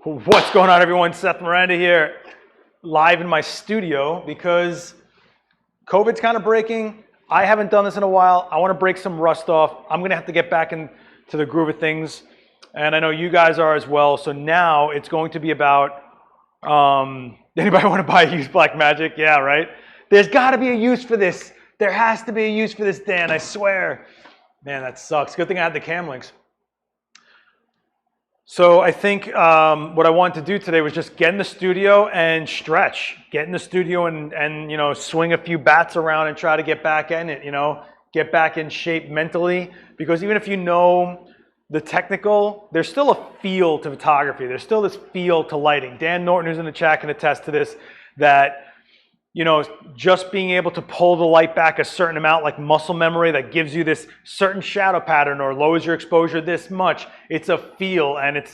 What's going on, everyone? Seth Miranda here, live in my studio because COVID's kind of breaking. I haven't done this in a while. I want to break some rust off. I'm going to have to get back into the groove of things, and I know you guys are as well. So now it's going to be about, anybody want to buy used black magic? Yeah, right? There's got to be a use for this. There has to be a use for this, Dan, I swear. Man, that sucks. Good thing I had the cam links. So I think what I wanted to do today was just get in the studio and stretch. Get in the studio and you know, swing a few bats around and try to get back in it, you know, get back in shape mentally. Because even if you know the technical, there's still a feel to photography. There's still this feel to lighting. Dan Norton, who's in the chat, can attest to this, that you know, just being able to pull the light back a certain amount, like muscle memory, that gives you this certain shadow pattern or lowers your exposure this much. It's a feel, and it's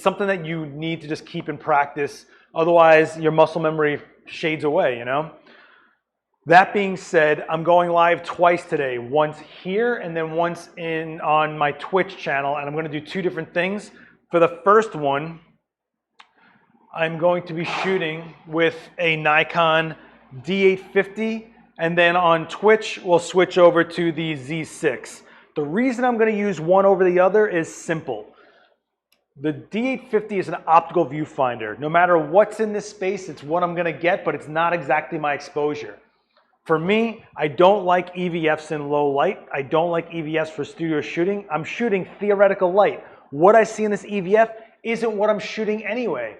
something that you need to just keep in practice. Otherwise, your muscle memory shades away, you know? That being said, I'm going live twice today, once here and then once on my Twitch channel, and I'm going to do two different things. For the first one, I'm going to be shooting with a Nikon D850, and then on Twitch, we'll switch over to the Z6. The reason I'm going to use one over the other is simple. The D850 is an optical viewfinder. No matter what's in this space, it's what I'm going to get, but it's not exactly my exposure. For me, I don't like EVFs in low light. I don't like EVFs for studio shooting. I'm shooting theoretical light. What I see in this EVF isn't what I'm shooting anyway.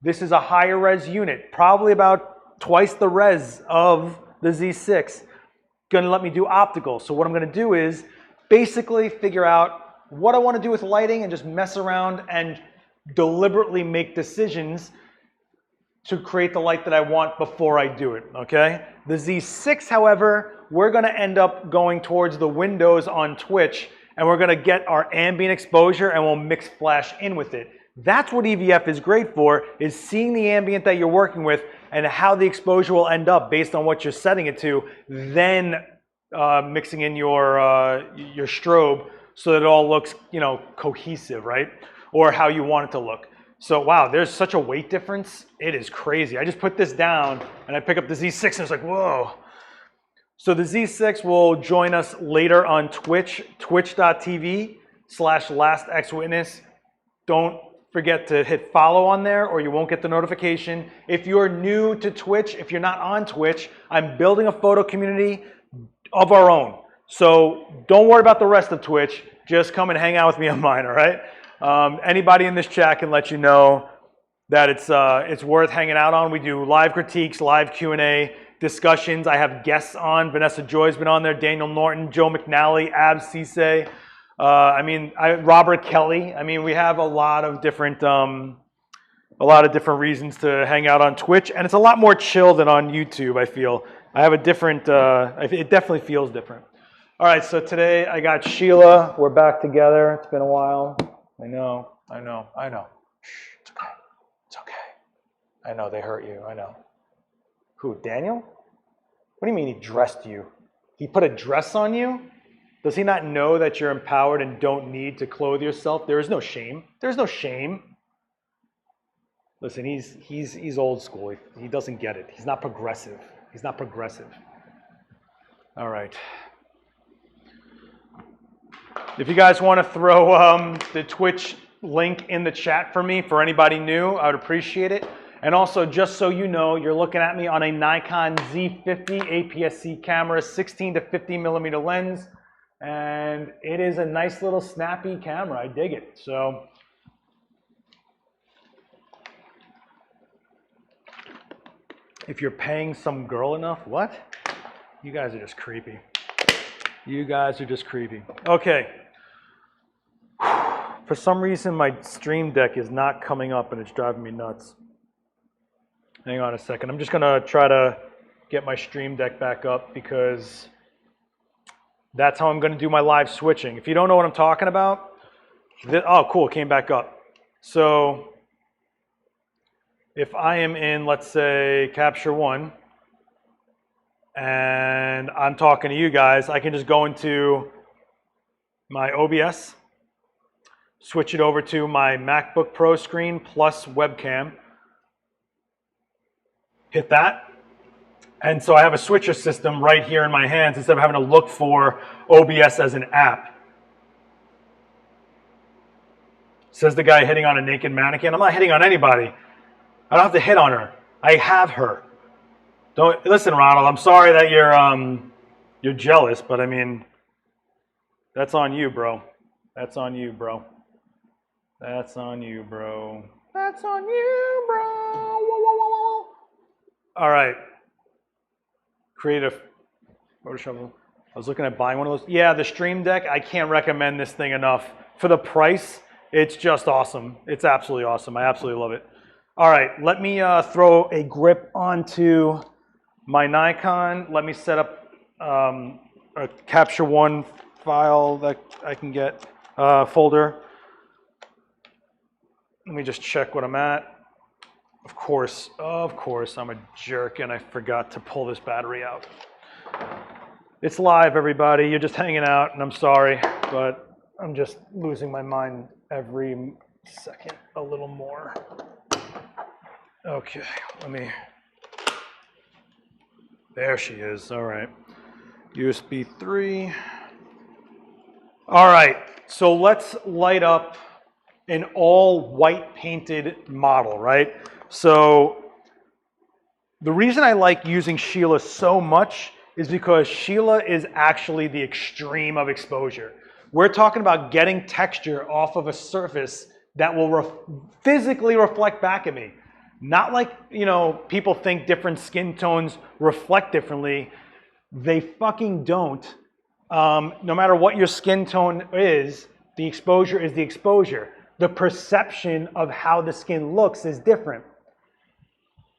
This is a higher res unit, probably about twice the res of the Z6. Gonna let me do optical. So what I'm gonna do is basically figure out what I wanna do with lighting and just mess around and deliberately make decisions to create the light that I want before I do it, okay? The Z6, however, we're gonna end up going towards the windows on Twitch, and we're gonna get our ambient exposure and we'll mix flash in with it. That's what EVF is great for, is seeing the ambient that you're working with and how the exposure will end up based on what you're setting it to, then mixing in your strobe so that it all looks, you know, cohesive, right? Or how you want it to look. So wow, there's such a weight difference. It is crazy. I just put this down and I pick up the Z6 and it's like, whoa. So the Z6 will join us later on Twitch, twitch.tv/lastxwitness. Don't forget to hit follow on there or you won't get the notification. If you're new to Twitch, if you're not on Twitch, I'm building a photo community of our own. So don't worry about the rest of Twitch. Just come and hang out with me on mine, all right? Anybody in this chat can let you know that it's worth hanging out on. We do live critiques, live Q&A, discussions. I have guests on. Vanessa Joy's been on there, Daniel Norton, Joe McNally, Ab Cisse. Robert Kelly. I mean, we have a lot of different reasons to hang out on Twitch, and it's a lot more chill than on YouTube. I feel I have a different. It definitely feels different. All right, so today I got Sheila. We're back together. It's been a while. I know. Shh, it's okay. It's okay. I know they hurt you. I know. Who? Daniel? What do you mean he dressed you? He put a dress on you? Does he not know that you're empowered and don't need to clothe yourself? There is no shame. There's no shame. Listen, he's old school. He doesn't get it. He's not progressive. He's not progressive. All right. If you guys want to throw the Twitch link in the chat for me, for anybody new, I would appreciate it. And also, just so you know, you're looking at me on a Nikon Z50 APS-C camera, 16 to 50 millimeter lens. And it is a nice little snappy camera. I dig it. So if you're paying some girl enough, what? You guys are just creepy. You guys are just creepy. Okay. For some reason, my Stream Deck is not coming up and it's driving me nuts. Hang on a second. I'm just going to try to get my Stream Deck back up because that's how I'm going to do my live switching. If you don't know what I'm talking about, oh, cool, it came back up. So if I am in, let's say, Capture One, and I'm talking to you guys, I can just go into my OBS, switch it over to my MacBook Pro screen plus webcam. Hit that. And so I have a switcher system right here in my hands instead of having to look for OBS as an app. Says the guy hitting on a naked mannequin. I'm not hitting on anybody. I don't have to hit on her. I have her. Don't listen, Ronald. I'm sorry that you're jealous, but I mean, that's on you, bro. That's on you, bro. That's on you, bro. That's on you, bro. Whoa, whoa, whoa, whoa. All right. Creative Photoshop. I was looking at buying one of those. Yeah, the Stream Deck. I can't recommend this thing enough. For the price, it's just awesome. It's absolutely awesome. I absolutely love it. All right, let me throw a grip onto my Nikon. Let me set up a Capture One file that I can get, folder. Let me just check what I'm at. Of course, I'm a jerk and I forgot to pull this battery out. It's live, everybody. You're just hanging out, and I'm sorry, but I'm just losing my mind every second a little more. Okay, there she is. All right, USB 3. All right, so let's light up an all white painted model, right? So the reason I like using Sheila so much is because Sheila is actually the extreme of exposure. We're talking about getting texture off of a surface that will physically reflect back at me. Not like, people think different skin tones reflect differently. They fucking don't. No matter what your skin tone is, the exposure is the exposure. The perception of how the skin looks is different.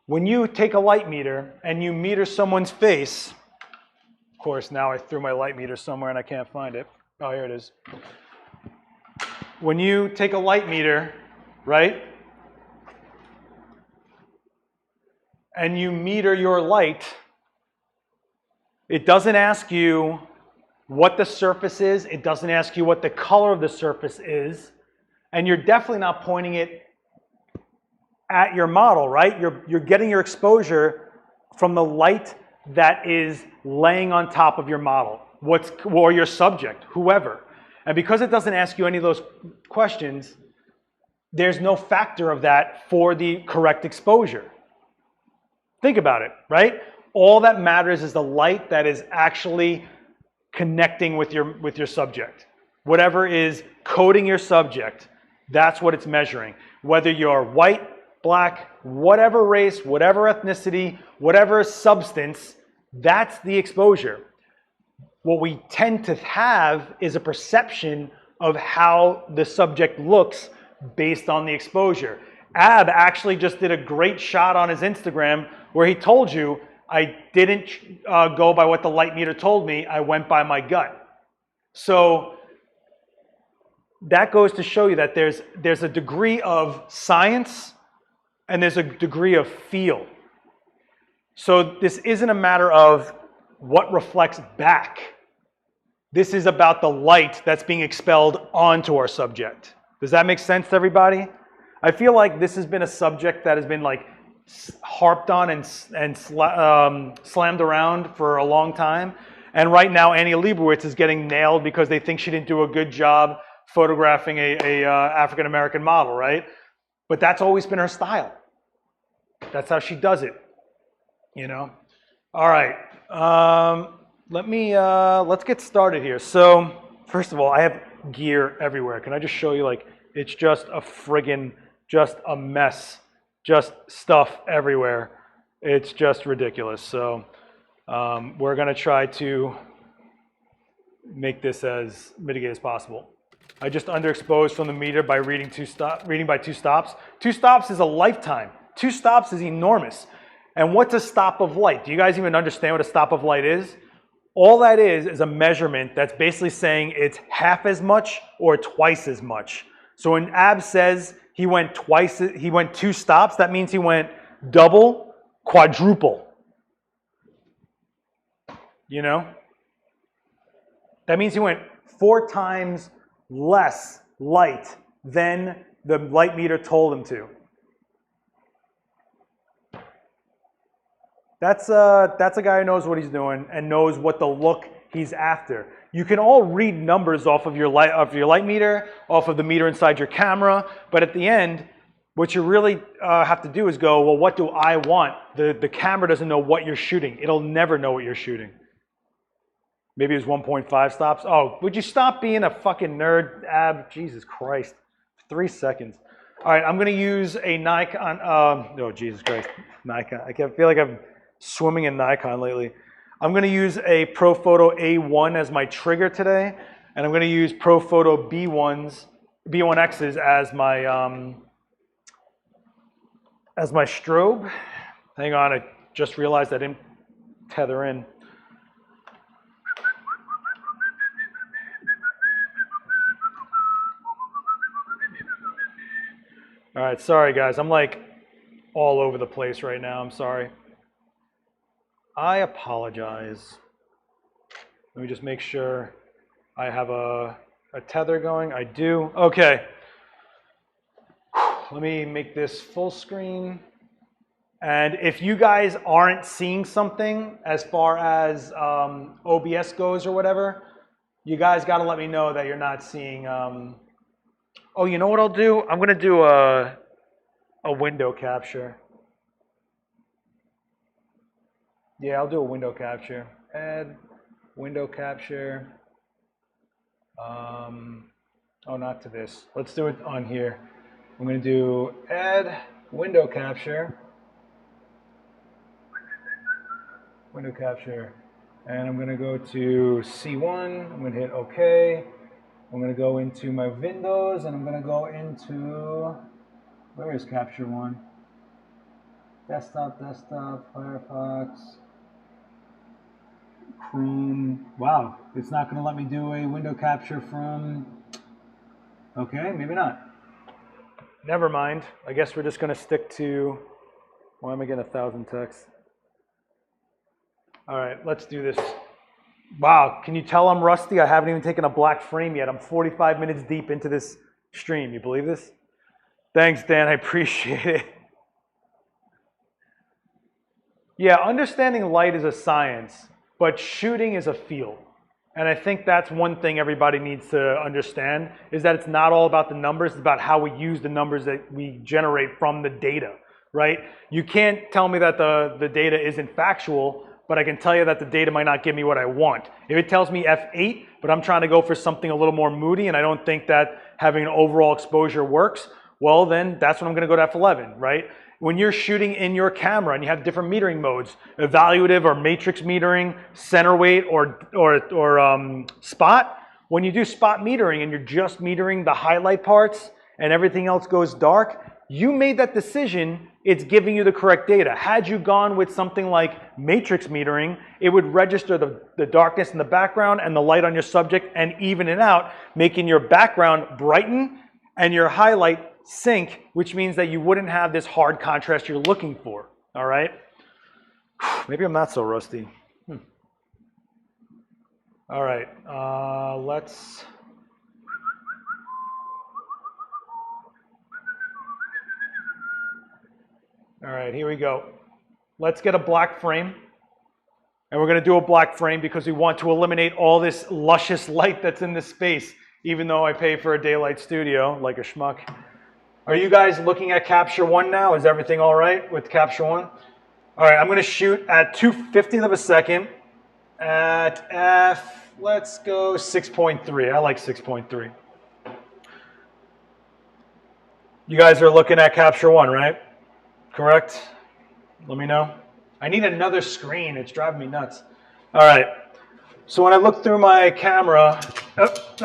When you take a light meter and you meter someone's face, of course, now I threw my light meter somewhere and I can't find it. Oh, here it is. When you take a light meter, right, and you meter your light, it doesn't ask you what the surface is. It doesn't ask you what the color of the surface is. And you're definitely not pointing it at your model, right? You're getting your exposure from the light that is laying on top of your model, or your subject, whoever. And because it doesn't ask you any of those questions, there's no factor of that for the correct exposure. Think about it, right? All that matters is the light that is actually connecting with your subject. Whatever is coding your subject, that's what it's measuring. Whether you're white, black, whatever race, whatever ethnicity, whatever substance, that's the exposure. What we tend to have is a perception of how the subject looks based on the exposure. Ab actually just did a great shot on his Instagram where he told you, I didn't go by what the light meter told me, I went by my gut. So that goes to show you that there's a degree of science and there's a degree of feel. So this isn't a matter of what reflects back. This is about the light that's being expelled onto our subject. Does that make sense to everybody? I feel like this has been a subject that has been like harped on and slammed around for a long time. And right now, Annie Leibovitz is getting nailed because they think she didn't do a good job photographing a African-American model, right? But that's always been her style. That's how she does it, All right, let's get started here. So, first of all, I have gear everywhere. Can I just show you, it's just just a mess, just stuff everywhere. It's just ridiculous. So, we're gonna try to make this as mitigated as possible. I just underexposed from the meter by reading by 2 stops. 2 stops is a lifetime. 2 stops is enormous. And what's a stop of light? Do you guys even understand what a stop of light is? All that is a measurement that's basically saying it's half as much or twice as much. So when Ab says he went 2 stops, that means he went double, quadruple. That means he went 4 times less light than the light meter told him to. That's a guy who knows what he's doing and knows what the look he's after. You can all read numbers off of your light meter, off of the meter inside your camera, but at the end, what you really have to do is go, well, what do I want? The camera doesn't know what you're shooting. It'll never know what you're shooting. Maybe it was 1.5 stops. Oh, would you stop being a fucking nerd, Ab? Jesus Christ. 3 seconds. All right, I'm going to use a Nikon. Oh, Jesus Christ. Nikon. I feel like I'm swimming in Nikon lately. I'm going to use a Profoto A1 as my trigger today, and I'm going to use Profoto B1Xs as my strobe. Hang on, I just realized I didn't tether in. All right, sorry guys, I'm like all over the place right now, I'm sorry. I apologize. Let me just make sure I have a tether going. I do. Okay. Let me make this full screen. And if you guys aren't seeing something as far as OBS goes or whatever, you guys got to let me know that you're not seeing. Oh, you know what I'll do? I'm going to do a window capture. Yeah, I'll do a window capture. Add window capture. Oh, not to this. Let's do it on here. I'm going to do add window capture. Window capture. And I'm going to go to C1. I'm going to hit OK. I'm going to go into my windows and I'm going to go into, where is capture one? Desktop, Firefox, Chrome. Wow, it's not going to let me do a window capture from, okay, maybe not. Never mind. I guess we're just going to stick to, why am I getting 1,000 texts? All right, let's do this. Wow, can you tell I'm rusty? I haven't even taken a black frame yet. I'm 45 minutes deep into this stream. You believe this? Thanks, Dan. I appreciate it. Yeah, understanding light is a science, but shooting is a field. And I think that's one thing everybody needs to understand, is that it's not all about the numbers, it's about how we use the numbers that we generate from the data, right? You can't tell me that the data isn't factual, but I can tell you that the data might not give me what I want. If it tells me f8, but I'm trying to go for something a little more moody and I don't think that having an overall exposure works, well then that's when I'm gonna go to f11, right? When you're shooting in your camera and you have different metering modes, evaluative or matrix metering, center weight or spot, when you do spot metering and you're just metering the highlight parts and everything else goes dark, you made that decision, it's giving you the correct data. Had you gone with something like matrix metering, it would register the darkness in the background and the light on your subject and even it out, making your background brighten and your highlight sink, which means that you wouldn't have this hard contrast you're looking for, all right? Maybe I'm not so rusty. All right, let's... All right, here we go. Let's get a black frame. And we're going to do a black frame because we want to eliminate all this luscious light that's in this space, even though I pay for a daylight studio like a schmuck. Are you guys looking at Capture One now? Is everything all right with Capture One? All right, I'm going to shoot at 2/50th of a second at f, let's go 6.3. I like 6.3. You guys are looking at Capture One, right? Correct? Let me know. I need another screen. It's driving me nuts. All right. So when I look through my camera, that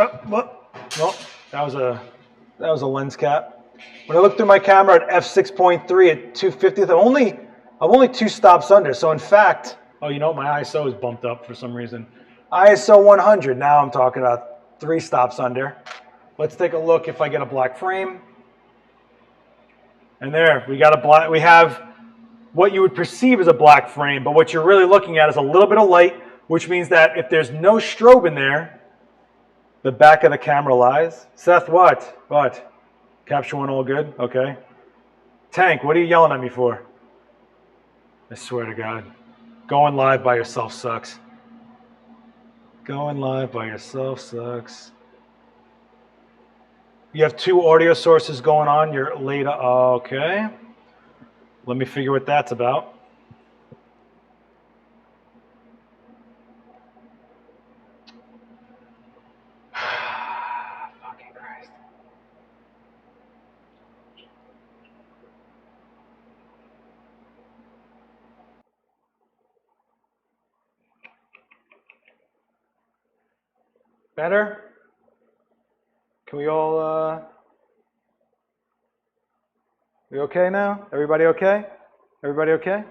was a lens cap. When I look through my camera at f6.3 at 2/50th, I'm only 2 stops under. So in fact, oh, you know, my ISO is bumped up for some reason. ISO 100. Now I'm talking about 3 stops under. Let's take a look if I get a black frame. And there, we have what you would perceive as a black frame, but what you're really looking at is a little bit of light, which means that if there's no strobe in there, the back of the camera lies. Seth, what? What? Capture one all good? Okay. Tank, what are you yelling at me for? I swear to God. Going live by yourself sucks. Going live by yourself sucks. You have two audio sources going on. You're late. Okay. Let me figure what that's about. Fucking Christ. Better? Can we all, we okay now? Everybody okay? Everybody okay?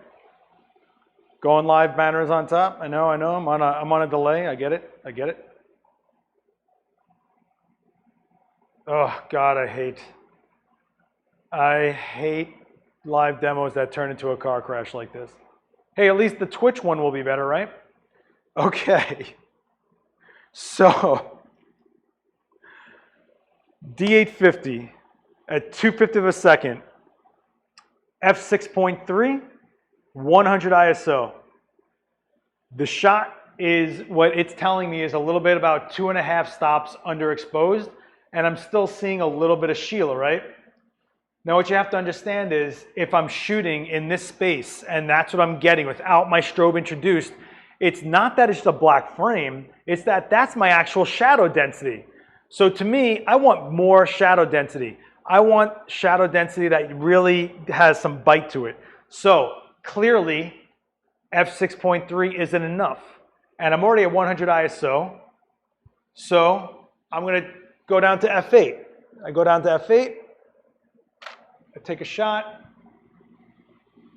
Going live, banners on top. I know. I'm on a delay. I get it. Oh God, I hate live demos that turn into a car crash like this. Hey, at least the Twitch one will be better, right? Okay. So D850 at 2/5 of a second, f6.3, 100 ISO. The shot is, what it's telling me is a little bit about 2.5 stops underexposed, and I'm still seeing a little bit of Sheila, right? Now what you have to understand is, if I'm shooting in this space, and that's what I'm getting without my strobe introduced, it's not that it's just a black frame, it's that that's my actual shadow density. So to me, I want more shadow density. I want shadow density that really has some bite to it. So clearly, f6.3 isn't enough. And I'm already at 100 ISO. So I'm gonna go down to f8. I go down to f8, I take a shot,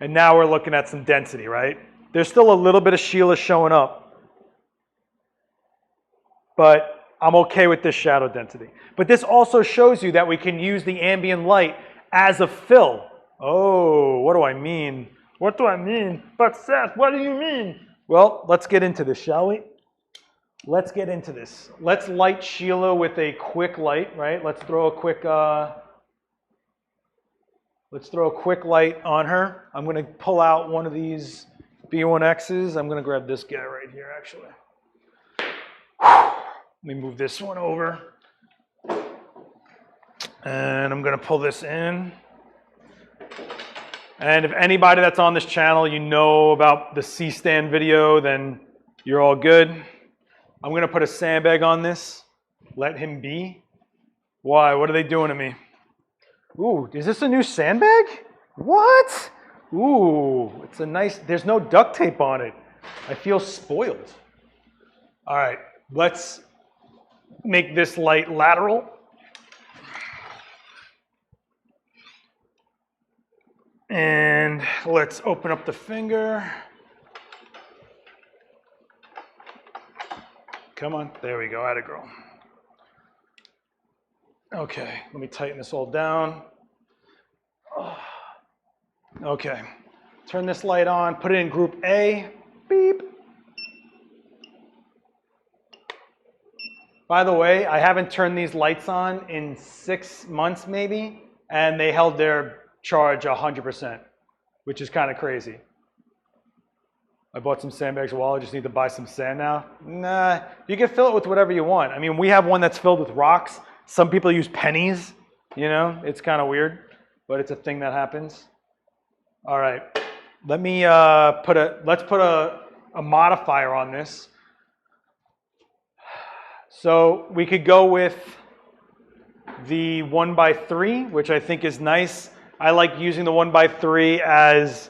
and now we're looking at some density, right? There's still a little bit of Sheila showing up, but I'm okay with this shadow density. But this also shows you that we can use the ambient light as a fill. Oh, what do I mean? What do I mean? But Seth, what do you mean? Well, let's get into this, shall we? Let's get into this. Let's light Sheila with a quick light, right? Let's throw a quick light on her. I'm going to pull out one of these B1Xs. I'm going to grab this guy right here, actually. Let me move this one over. And I'm going to pull this in. And if anybody that's on this channel, you know about the C-stand video, then you're all good. I'm going to put a sandbag on this. Let him be. Why? What are they doing to me? Ooh, is this a new sandbag? What? Ooh, it's a nice, there's no duct tape on it. I feel spoiled. All right, let's make this light lateral. And let's open up the finger. Come on, there we go, atta girl. Okay, let me tighten this all down. Okay, turn this light on, put it in group A, beep. By the way, I haven't turned these lights on in 6 months maybe, and they held their charge 100%, which is kind of crazy. I bought some sandbags a while, I just need to buy some sand now. Nah, you can fill it with whatever you want. I mean, we have one that's filled with rocks. Some people use pennies, you know, it's kind of weird, but it's a thing that happens. All right, let me let's put a modifier on this. So we could go with the 1x3, which I think is nice. I like using the 1x3 as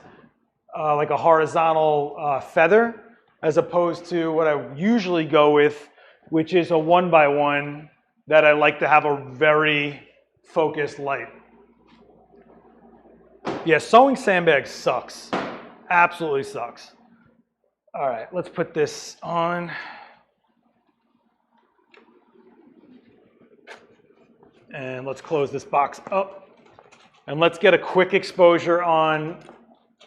like a horizontal feather, as opposed to what I usually go with, which is a 1x1 that I like to have a very focused light. Yeah, sewing sandbags sucks. Absolutely sucks. All right, let's put this on. And let's close this box up. And let's get a quick exposure on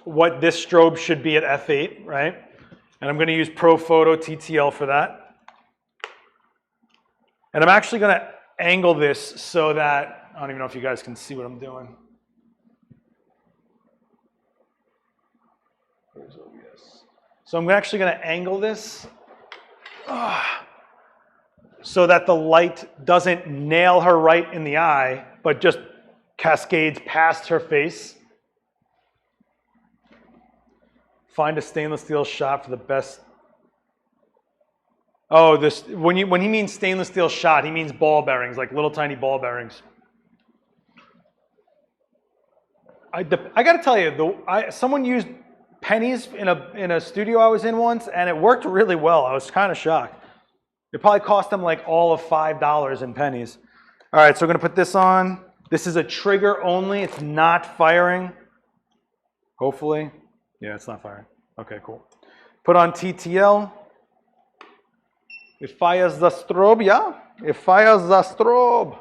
what this strobe should be at f8, right? And I'm going to use ProPhoto TTL for that. And I'm actually going to angle this so that, I don't even know if you guys can see what I'm doing. Where's OBS? So I'm actually going to angle this so that the light doesn't nail her right in the eye, but just cascades past her face. Find a stainless steel shot for the best. Oh, this when he means stainless steel shot, he means ball bearings, like little tiny ball bearings. I got to tell you, someone used pennies in a studio I was in once, and it worked really well. I was kind of shocked. It probably cost them like all of $5 in pennies. All right, so we're going to put this on. This is a trigger only. It's not firing. Hopefully. Yeah, it's not firing. Okay, cool. Put on TTL. It fires the strobe, yeah? It fires the strobe.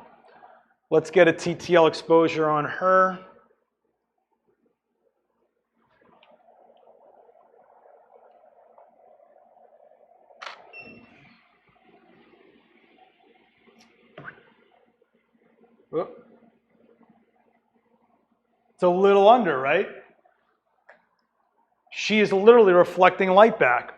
Let's get a TTL exposure on her. It's a little under, right? She is literally reflecting light back.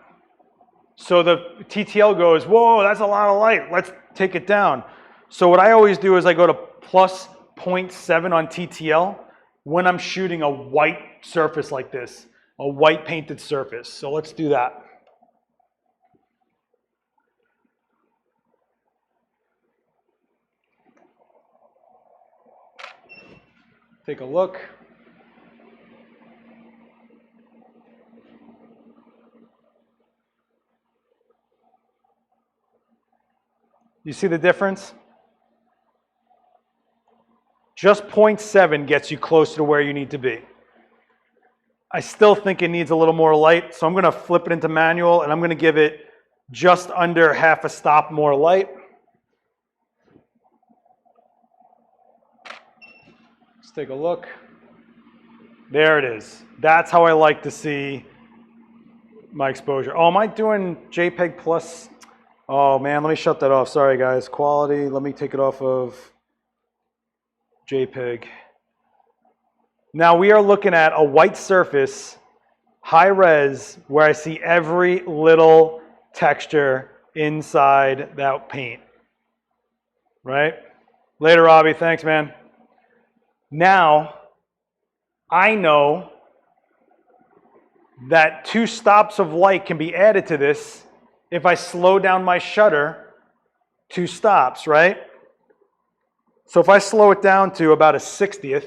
So the TTL goes, whoa, that's a lot of light. Let's take it down. So what I always do is I go to plus 0.7 on TTL when I'm shooting a white surface like this, a white painted surface. So let's do that. Take a look. You see the difference? Just 0.7 gets you closer to where you need to be. I still think it needs a little more light, so I'm going to flip it into manual, and I'm going to give it just under half a stop more light. Let's take a look. There it is. That's how I like to see my exposure. Oh, am I doing JPEG plus? Oh man, let me shut that off. Sorry guys. Quality, let me take it off of JPEG. Now we are looking at a white surface, high res, where I see every little texture inside that paint. Right? Later, Robbie. Thanks, man. Now, I know that 2 stops of light can be added to this if I slow down my shutter 2 stops, right? So if I slow it down to about a 60th,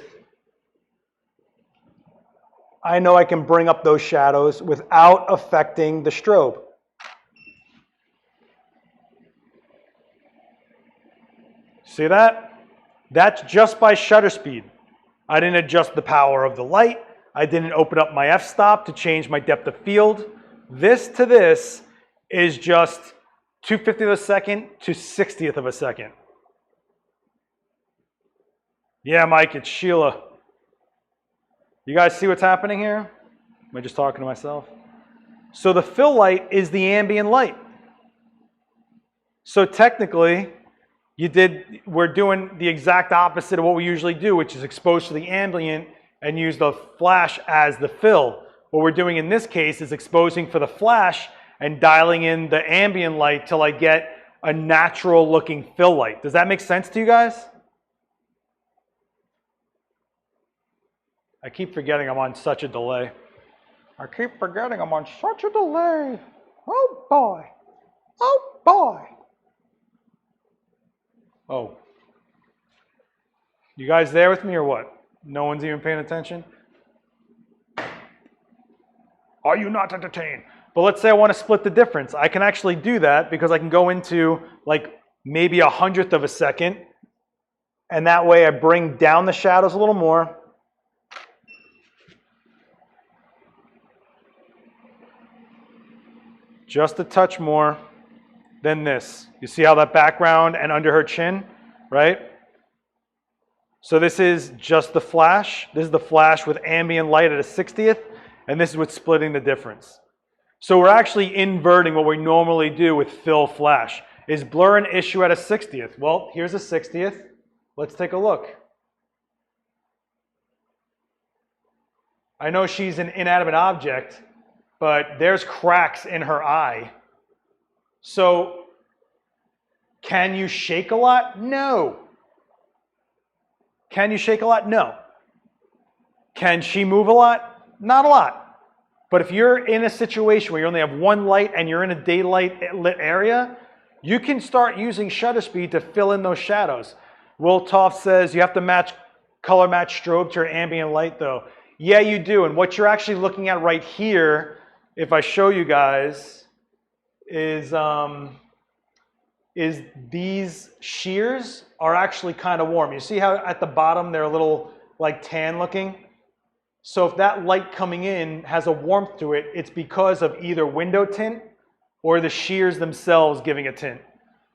I know I can bring up those shadows without affecting the strobe. See that? That's just by shutter speed. I didn't adjust the power of the light. I didn't open up my f-stop to change my depth of field. This to this is just 2/50 of a second to 60th of a second. Yeah, Mike, it's Sheila. You guys see what's happening here? Am I just talking to myself? So the fill light is the ambient light. So technically, we're doing the exact opposite of what we usually do, which is expose to the ambient and use the flash as the fill. What we're doing in this case is exposing for the flash and dialing in the ambient light till I get a natural looking fill light. Does that make sense to you guys? I keep forgetting I'm on such a delay. I keep forgetting I'm on such a delay. Oh boy. Oh boy. Oh. You guys there with me or what? No one's even paying attention? Are you not entertained? But let's say I want to split the difference. I can actually do that because I can go into like maybe 100th of a second, and that way I bring down the shadows a little more. Just a touch more than this. You see how that background and under her chin, right? So this is just the flash. This is the flash with ambient light at a 60th, and this is what's splitting the difference. So we're actually inverting what we normally do with fill flash. Is blur an issue at a 60th? Well, here's a 60th. Let's take a look. I know she's an inanimate object, but there's cracks in her eye. So, can you shake a lot? No. Can you shake a lot? No. Can she move a lot? Not a lot. But if you're in a situation where you only have one light and you're in a daylight lit area, you can start using shutter speed to fill in those shadows. Will Toff says you have to color match strobe to your ambient light though. Yeah, you do. And what you're actually looking at right here, if I show you guys, is these shears are actually kind of warm. You see how at the bottom they're a little like tan looking? So if that light coming in has a warmth to it, it's because of either window tint or the shears themselves giving a tint.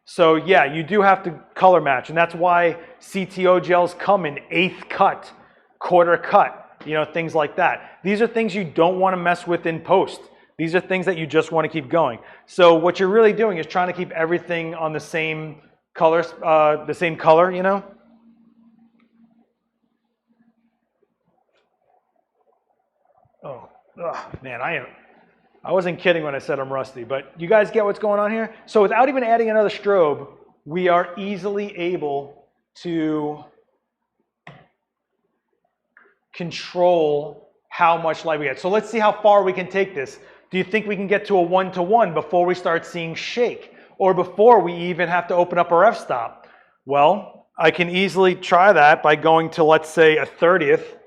So yeah, you do have to color match, and that's why CTO gels come in 1/8 cut, 1/4 cut, things like that. These are things you don't want to mess with in post. These are things that you just want to keep going. So what you're really doing is trying to keep everything on the same color, Oh, man, I wasn't kidding when I said I'm rusty, but you guys get what's going on here? So without even adding another strobe, we are easily able to control how much light we get. So let's see how far we can take this. Do you think we can get to a 1-to-1 before we start seeing shake, or before we even have to open up our f-stop? Well, I can easily try that by going to, let's say, a 30th.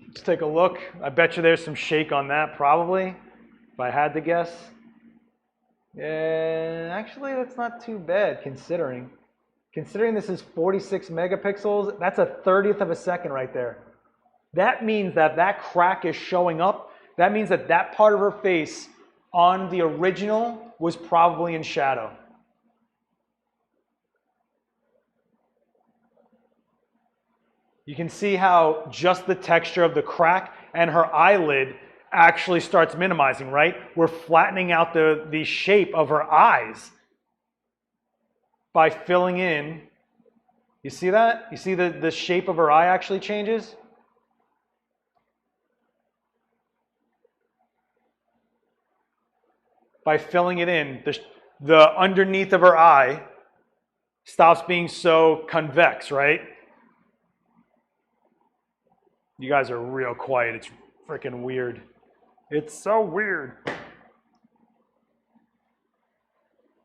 Let's take a look. I bet you there's some shake on that, probably, if I had to guess. Actually, that's not too bad, considering. Considering this is 46 megapixels, that's a 30th of a second right there. That means that that crack is showing up. That means that that part of her face on the original was probably in shadow. You can see how just the texture of the crack and her eyelid actually starts minimizing, right? We're flattening out the shape of her eyes by filling in. You see that? You see the shape of her eye actually changes? By filling it in, the underneath of her eye stops being so convex, right? You guys are real quiet. It's freaking weird. It's so weird.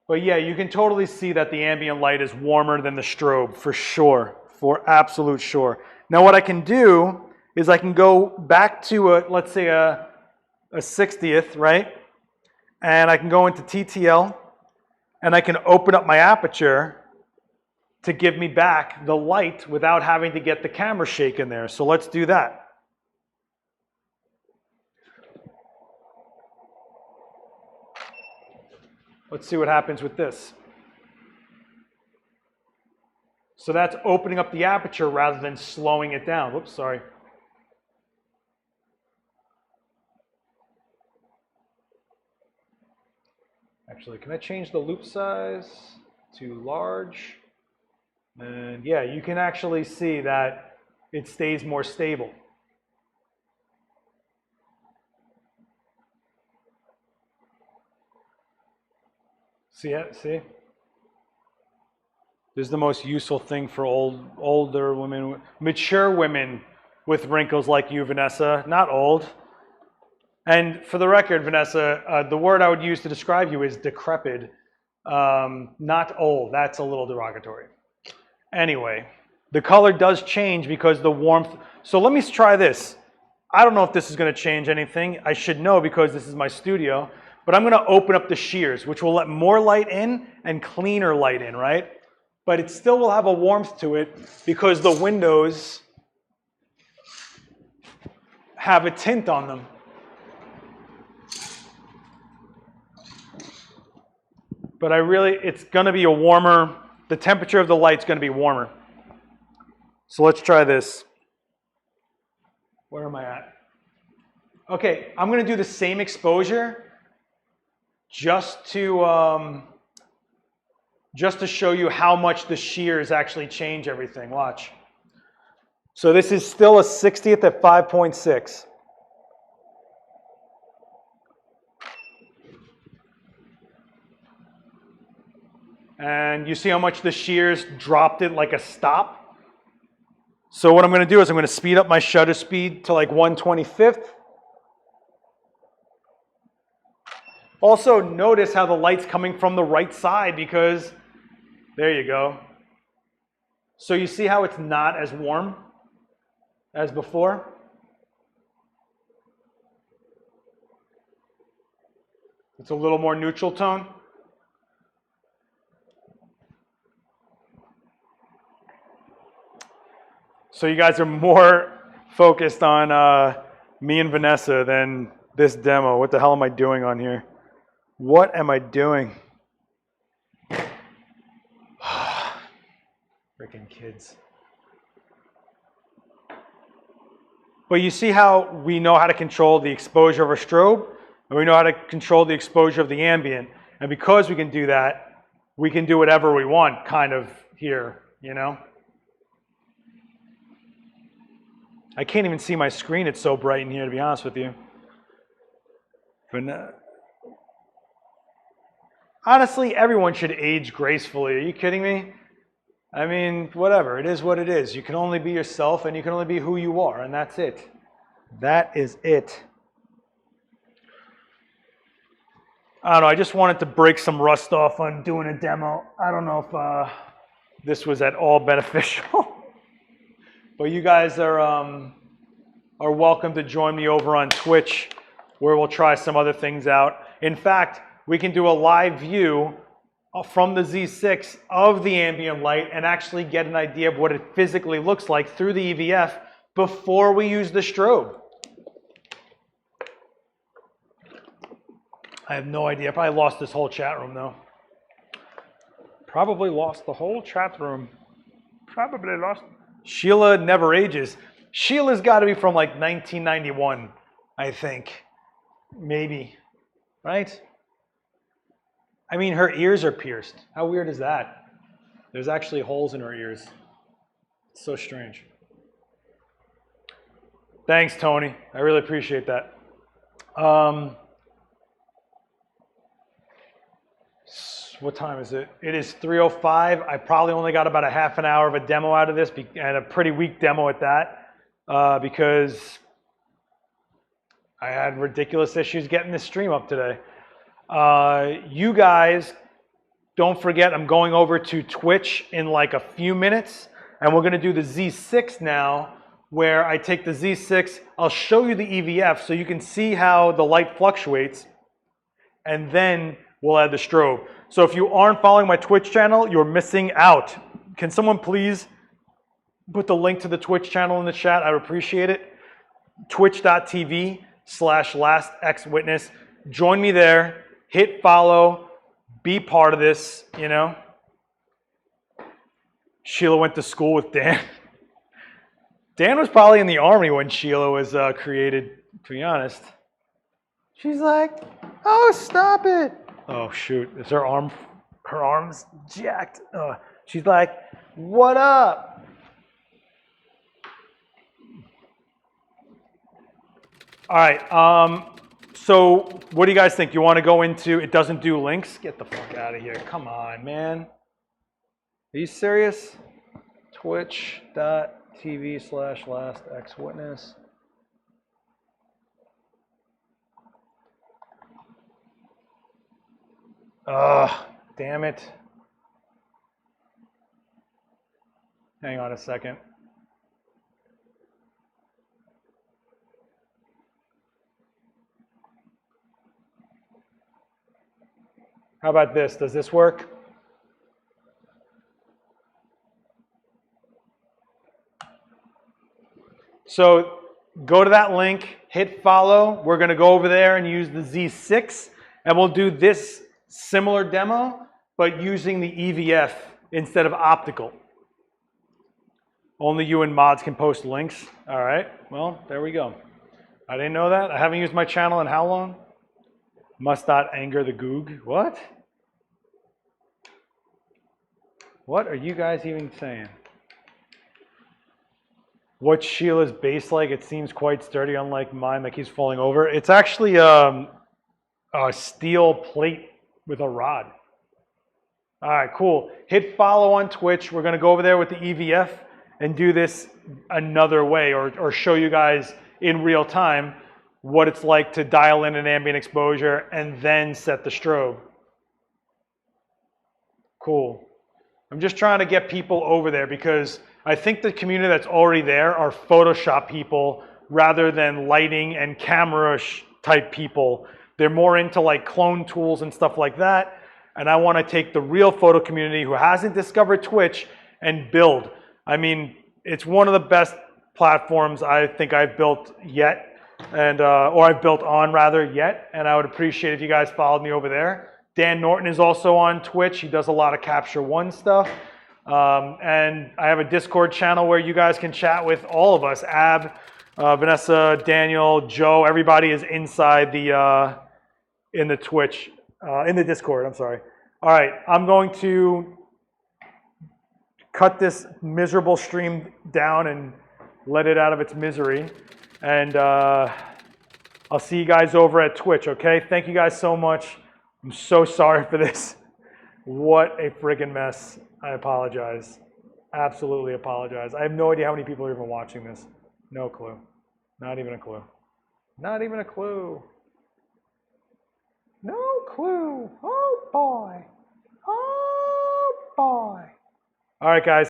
But yeah, you can totally see that the ambient light is warmer than the strobe, for sure, for absolute sure. Now what I can do is I can go back to let's say a 60th, right? And I can go into TTL, and I can open up my aperture to give me back the light without having to get the camera shake in there. So let's do that. Let's see what happens with this. So that's opening up the aperture rather than slowing it down. Whoops, sorry. Actually, can I change the loop size to large? And yeah, you can actually see that it stays more stable. See it? See? This is the most useful thing for older women, mature women with wrinkles like you, Vanessa, not old. And for the record, Vanessa, the word I would use to describe you is decrepit, not old. That's a little derogatory. Anyway, the color does change because the warmth. So let me try this. I don't know if this is going to change anything. I should know because this is my studio. But I'm going to open up the shears, which will let more light in and cleaner light in, right? But it still will have a warmth to it because the windows have a tint on them. But it's going to be a warmer, the temperature of the light's going to be warmer. So let's try this. Where am I at? Okay, I'm going to do the same exposure, just to show you how much the shears actually change everything. Watch. So this is still a 60th at 5.6. And you see how much the shears dropped it like a stop? So what I'm going to do is I'm going to speed up my shutter speed to like 1/25. Also notice how the light's coming from the right side because, there you go. So you see how it's not as warm as before? It's a little more neutral tone. So you guys are more focused on me and Vanessa than this demo. What the hell am I doing on here? What am I doing? Freaking kids. But you see how we know how to control the exposure of our strobe, and we know how to control the exposure of the ambient. And because we can do that, we can do whatever we want kind of here, you know? I can't even see my screen. It's so bright in here, to be honest with you. But no. Honestly, everyone should age gracefully. Are you kidding me? I mean, whatever. It is what it is. You can only be yourself, and you can only be who you are, and that's it. That is it. I don't know. I just wanted to break some rust off on doing a demo. I don't know if this was at all beneficial. But you guys are welcome to join me over on Twitch, where we'll try some other things out. In fact, we can do a live view from the Z6 of the ambient light and actually get an idea of what it physically looks like through the EVF before we use the strobe. I have no idea. Probably lost this whole chat room though. Probably lost the whole chat room. Probably lost. Sheila never ages. Sheila's got to be from like 1991, I think. Maybe. Right? I mean, her ears are pierced. How weird is that? There's actually holes in her ears. It's so strange. Thanks, Tony. I really appreciate that. What time is it? It is 3:05. I probably only got about a half an hour of a demo out of this, and a pretty weak demo at that, because I had ridiculous issues getting this stream up today. You guys, don't forget, I'm going over to Twitch in like a few minutes, and we're going to do the Z6 now, where I take the Z6, I'll show you the EVF so you can see how the light fluctuates, and then we'll add the strobe. So if you aren't following my Twitch channel, you're missing out. Can someone please put the link to the Twitch channel in the chat? I would appreciate it. Twitch.tv/lastxwitness. Join me there. Hit follow. Be part of this, you know. Sheila went to school with Dan. Dan was probably in the army when Sheila was created, to be honest. She's like, oh, stop it. Oh, shoot. Is her arm's jacked? She's like, what up? All right. So what do you guys think? You want to go into, it doesn't do links? Get the fuck out of here. Come on, man. Are you serious? Twitch.tv/lastxwitness. Ugh, damn it. Hang on a second. How about this? Does this work? So go to that link, hit follow. We're going to go over there and use the Z6, and we'll do this similar demo, but using the EVF instead of optical. Only you and mods can post links. All right, well, there we go. I didn't know that. I haven't used my channel in how long? Must not anger the goog. What? What are you guys even saying? What's Sheila's base like? It seems quite sturdy, unlike mine that keeps falling over. It's actually a steel plate with a rod. All right, cool. Hit follow on Twitch. We're going to go over there with the EVF and do this another way, or show you guys in real time what it's like to dial in an ambient exposure and then set the strobe. Cool. I'm just trying to get people over there because I think the community that's already there are Photoshop people rather than lighting and camera type people. They're more into like clone tools and stuff like that. And I want to take the real photo community who hasn't discovered Twitch and build. I mean, it's one of the best platforms I think I've built yet, and or I've built on rather yet. And I would appreciate if you guys followed me over there. Dan Norton is also on Twitch. He does a lot of Capture One stuff. And I have a Discord channel where you guys can chat with all of us. Ab, Vanessa, Daniel, Joe, everybody is inside the, in the Twitch, in the Discord, I'm sorry. All right, I'm going to cut this miserable stream down and let it out of its misery. And I'll see you guys over at Twitch, okay? Thank you guys so much. I'm so sorry for this. What a friggin' mess. I apologize. Absolutely apologize. I have no idea how many people are even watching this. No clue. Not even a clue. Not even a clue. No clue. Oh boy. Oh boy. All right, guys.